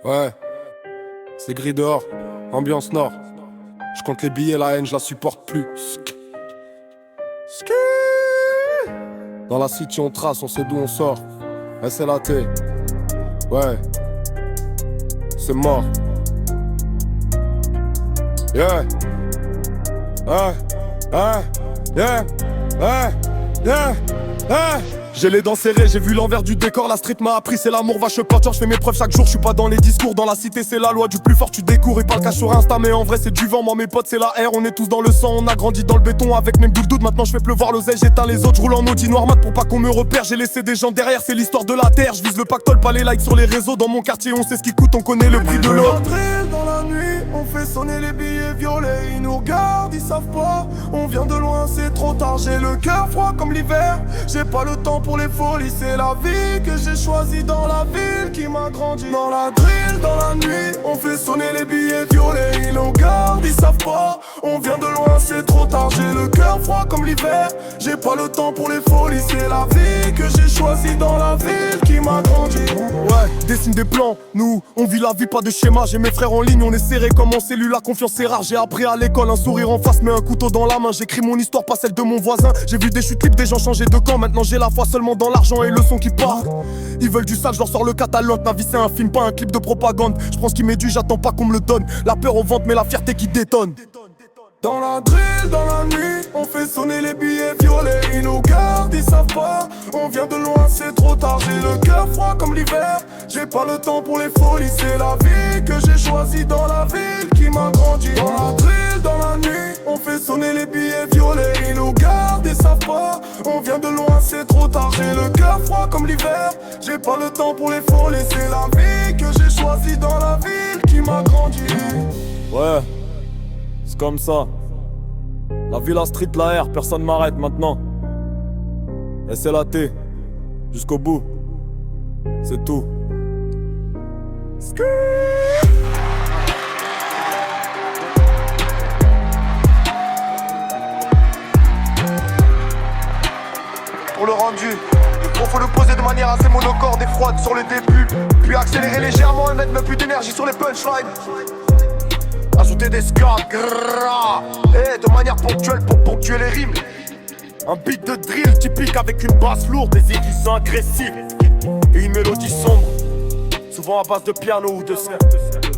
Ouais, c'est gris dehors, ambiance nord. Je compte les billets, la haine, je la supporte plus. Ski. Dans la city on trace, on sait d'où on sort. SLAT, ouais, c'est mort. Yeah, yeah, yeah, yeah, yeah, yeah. J'ai les dents serrées, j'ai vu l'envers du décor. La street m'a appris, c'est l'amour, vache pointure. Je fais mes preuves chaque jour, je suis pas dans les discours. Dans la cité, c'est la loi du plus fort, tu découvres. Ils parlent cash sur Insta, mais en vrai, c'est du vent. Moi, mes potes, c'est la R, on est tous dans le sang. On a grandi dans le béton avec même doute. Maintenant, je fais pleuvoir l'oseille, j'éteins les autres. Je roule en Audi noir mat pour pas qu'on me repère. J'ai laissé des gens derrière, c'est l'histoire de la terre. Je vise le pactole, pas les likes sur les réseaux. Dans mon quartier, on sait ce qui coûte, on connaît le prix de l'or. Dans la nuit, on fait sonner les billets violets. Ils nous regardent, ils savent pas. On vient de loin, c'est trop tard. J'ai le cœur froid comme l'hiver. J'ai pas le temps pour les folies. C'est la vie que j'ai choisie dans la ville qui m'a grandi. Dans la drill, dans la nuit, on fait sonner les billets violets. Ils nous regardent, ils savent pas. On vient de loin, c'est trop tard. J'ai le cœur froid comme l'hiver. J'ai pas le temps pour les folies. C'est la vie que j'ai choisie dans la ville qui m'a grandi. Ouais, dessine des plans, nous, on vit la vie, pas de schéma. J'ai mes frères en ligne, on est serré comme en cellule. La confiance c'est rare, j'ai appris à l'école. Un sourire en face, mais un couteau dans la main. J'écris mon histoire, pas celle de mon voisin. J'ai vu des chutes libres, des gens changer de camp. Maintenant j'ai la foi seulement dans l'argent et le son qui part. Ils veulent du sale, je leur sors le catalogue. Ma vie c'est un film, pas un clip de propagande. Je prends ce qui m'est dû, j'attends pas qu'on me le donne. La peur au ventre, mais la fierté qui détonne. Dans la drill, dans la nuit, on fait sonner les billets violets. Ils nous gardent, ils savent pas. On vient de loin, c'est trop tard. J'ai le cœur froid comme l'hiver. J'ai pas le temps pour les folies. C'est la vie que j'ai choisie dans la ville qui m'a grandi. Dans la drill, dans la nuit, on fait sonner les billets violets. Ils nous gardent, ils savent pas. On vient de loin, c'est trop tard. J'ai le cœur froid comme l'hiver. J'ai pas le temps pour les folies. C'est la vie que j'ai choisie dans la ville qui m'a grandi. Ouais, c'est comme ça. La ville, la street, la R, personne m'arrête maintenant. SLAT, jusqu'au bout. C'est tout. Pour le rendu, faut le poser de manière assez monocorde et froide sur le début. Puis accélérer légèrement et mettre même plus d'énergie sur les punchlines. Ajouter des scraps, de manière ponctuelle pour ponctuer les rimes. Un beat de drill typique avec une basse lourde, des aiguisants agressifs et une mélodie sombre, souvent à base de piano ou de synth.